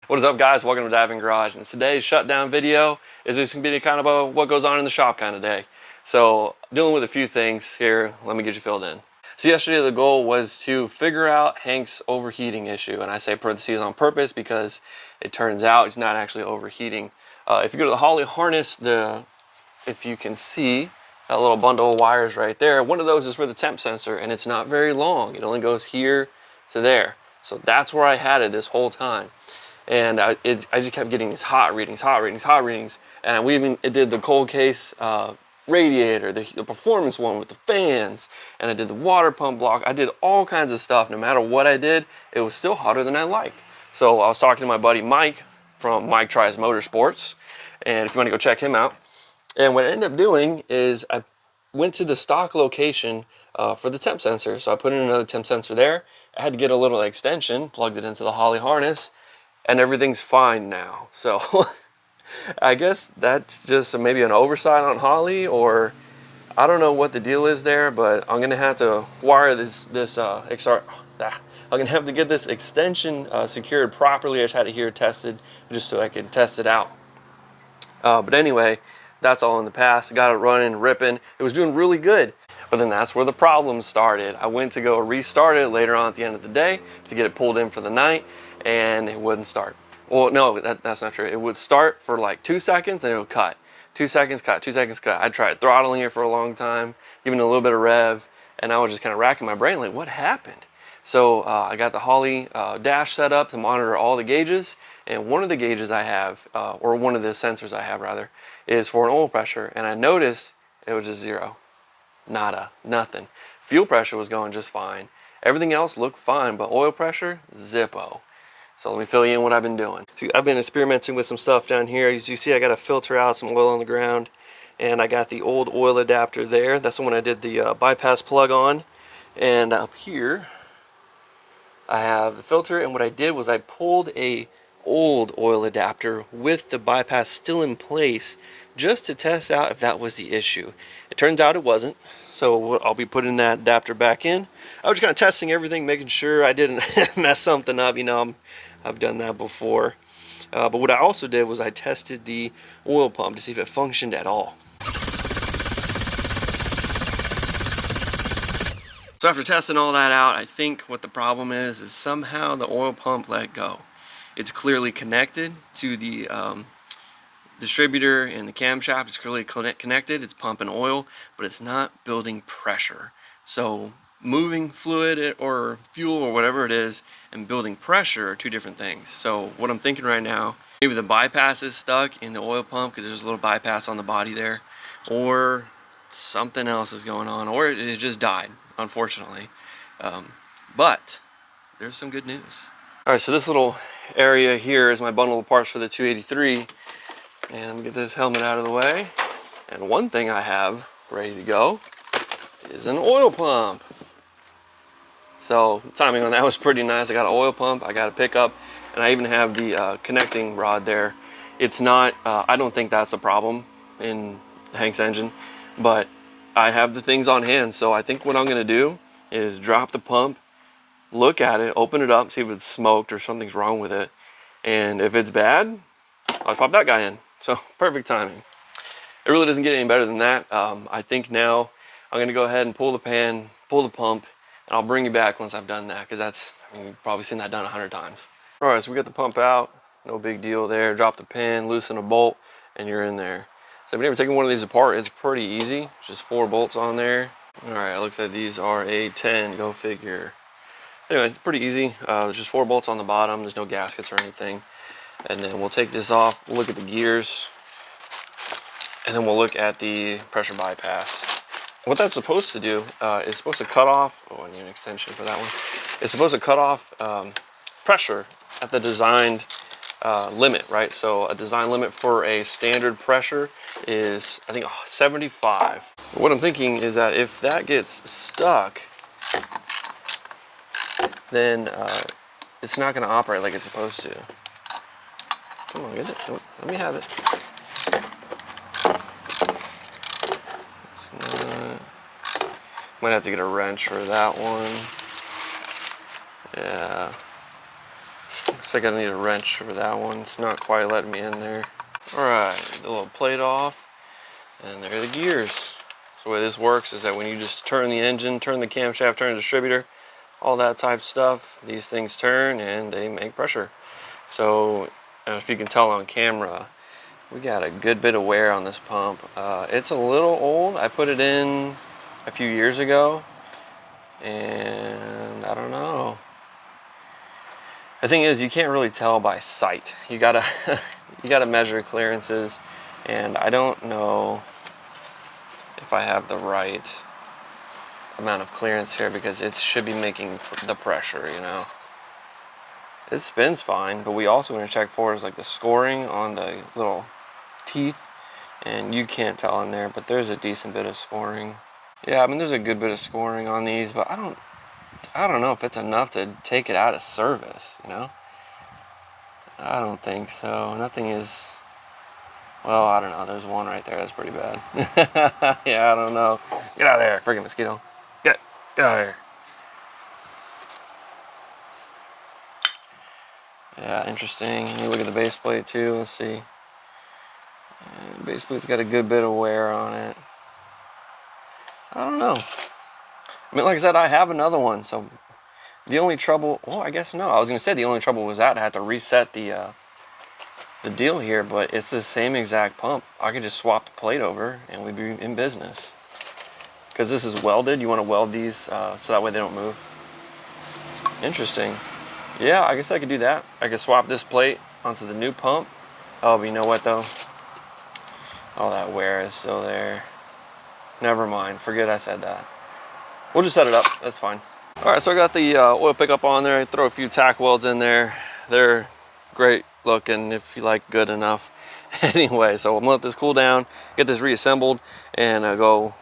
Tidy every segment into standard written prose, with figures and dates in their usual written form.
What is up, guys? Welcome to Diving Garage. And today's shutdown video is just going to be kind of a what goes on in the shop kind of day. So dealing with a few things here. Let me get you filled in. So yesterday the goal was to figure out Hank's overheating issue, and I say parentheses on purpose because it turns out it's not actually overheating. If you go to the Holley harness, if you can see that little bundle of wires right there, one of those is for the temp sensor, and it's not very long. It only goes here to there. So that's where I had it this whole time. And I just kept getting these hot readings, and we even did the cold case radiator, the performance one with the fans, and I did the water pump block. I did all kinds of stuff. No matter what I did, it was still hotter than I liked. So I was talking to my buddy Mike from Mike Tries Motorsports, and if you want to go check him out. And what I ended up doing is I went to the stock location for the temp sensor. So I put in another temp sensor there. I had to get a little extension, plugged it into the Holley harness, and everything's fine now. So I guess that's just maybe an oversight on Holley, or I don't know what the deal is there, but I'm gonna have to wire I'm gonna have to get this extension secured properly. I just had to hear it tested just so I could test it out. But anyway, that's all in the past. Got it running, ripping. It was doing really good. But then that's where the problem started. I went to go restart it later on at the end of the day to get it pulled in for the night, and it wouldn't start. Well, no, that's not true. It would start for like 2 seconds and it would cut. 2 seconds, cut, 2 seconds, cut. I tried throttling it for a long time, giving it a little bit of rev, and I was just kind of racking my brain like, what happened? So I got the Holley dash set up to monitor all the gauges, and one of the gauges I have, or one of the sensors I have rather, is for an oil pressure, and I noticed it was just zero. Nada, nothing. Fuel pressure was going just fine. Everything else looked fine, but oil pressure, zippo. So let me fill you in what I've been doing. So I've been experimenting with some stuff down here. As you see, I got to filter out some oil on the ground, and I got the old oil adapter there. That's the one I did the bypass plug on. And up here, I have the filter, and what I did was I pulled a old oil adapter with the bypass still in place just to test out if that was the issue. It turns out it wasn't, so I'll be putting that adapter back in. I was just kind of testing everything, making sure I didn't mess something up. You know, I've done that before. But what I also did was I tested the oil pump to see if it functioned at all. So after testing all that out, I think what the problem is somehow the oil pump let go. It's clearly connected to the distributor and the camshaft. It's clearly connected. It's pumping oil, but it's not building pressure. So moving fluid or fuel or whatever it is and building pressure are two different things. So what I'm thinking right now, maybe the bypass is stuck in the oil pump because there's a little bypass on the body there, or something else is going on, or it just died, unfortunately. But there's some good news. All right, so this little area here is my bundle of parts for the 283. And let me get this helmet out of the way. And one thing I have ready to go is an oil pump. So timing on that was pretty nice. I got an oil pump, I got a pickup, and I even have the connecting rod there. It's not, I don't think that's a problem in Hank's engine, but I have the things on hand. So I think what I'm gonna do is drop the pump, look at it, open it up, see if it's smoked or something's wrong with it. And if it's bad, I'll pop that guy in. So perfect timing. It really doesn't get any better than that. I think now I'm gonna go ahead and pull the pan, pull the pump, and I'll bring you back once I've done that, because that's, I mean, you've probably seen that done 100 times. All right, so we got the pump out, no big deal there. Drop the pin, loosen a bolt, and you're in there. So if you've never taken one of these apart, it's pretty easy. Just 4 bolts on there. All right, it looks like these are a 10, go figure. Anyway, it's pretty easy. There's just 4 bolts on the bottom. There's no gaskets or anything. And then we'll take this off, we'll look at the gears, and then we'll look at the pressure bypass. What that's supposed to do is supposed to cut off, oh, I need an extension for that one. It's supposed to cut off pressure at the designed limit, right? So a design limit for a standard pressure is, I think, 75. What I'm thinking is that if that gets stuck, then it's not gonna operate like it's supposed to. Come on, get it. Let me have it. Might have to get a wrench for that one. Yeah. Looks like I need a wrench for that one. It's not quite letting me in there. Alright, the little plate off, and there are the gears. So the way this works is that when you just turn the engine, turn the camshaft, turn the distributor, all that type of stuff, these things turn and they make pressure. So if you can tell on camera, we got a good bit of wear on this pump. It's a little old. I put it in a few years ago, and I don't know. The thing is, you can't really tell by sight. You gotta you gotta measure clearances, and I don't know if I have the right amount of clearance here because it should be making the pressure, you know. It spins fine, but we also want to check for is like the scoring on the little teeth, and you can't tell in there, but there's a decent bit of scoring. Yeah, I mean there's a good bit of scoring on these, but I don't know if it's enough to take it out of service, you know? I don't think so. Nothing is, well, I don't know. There's one right there. That's pretty bad. Yeah, I don't know. Get out of there, freaking mosquito. Get out of here. Yeah, interesting. You look at the base plate too. Let's see. Base plate's got a good bit of wear on it. I don't know. I mean, like I said, I have another one, so the only trouble, well, I guess no. I was going to say the only trouble was that I had to reset the deal here, but it's the same exact pump. I could just swap the plate over and we'd be in business. Because this is welded, you want to weld these so that way they don't move. Interesting. Yeah, I guess I could do that. I could swap this plate onto the new pump. Oh, but you know what though? Oh, that wear is still there. Never mind, forget I said that. We'll just set it up, that's fine. All right, so I got the oil pickup on there. I throw a few tack welds in there. They're great looking if you like good enough. Anyway, so I'm gonna let this cool down, get this reassembled, and go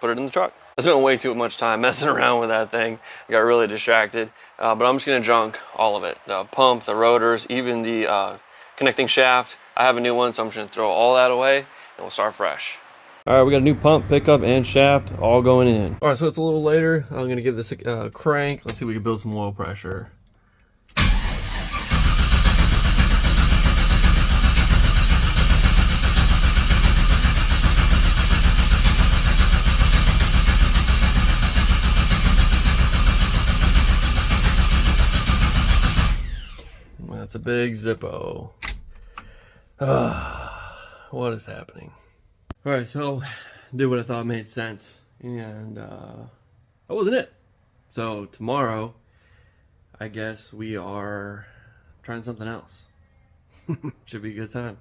put it in the truck. I spent way too much time messing around with that thing. I got really distracted, but I'm just gonna junk all of it. The pump, the rotors, even the connecting shaft. I have a new one, so I'm just gonna throw all that away, and we'll start fresh. All right, we got a new pump, pickup, and shaft all going in. All right, so it's a little later. I'm gonna give this a crank. Let's see if we can build some oil pressure. That's a big Zippo. What is happening? All right, so did what I thought made sense, and that wasn't it. So tomorrow, I guess we are trying something else. Should be a good time.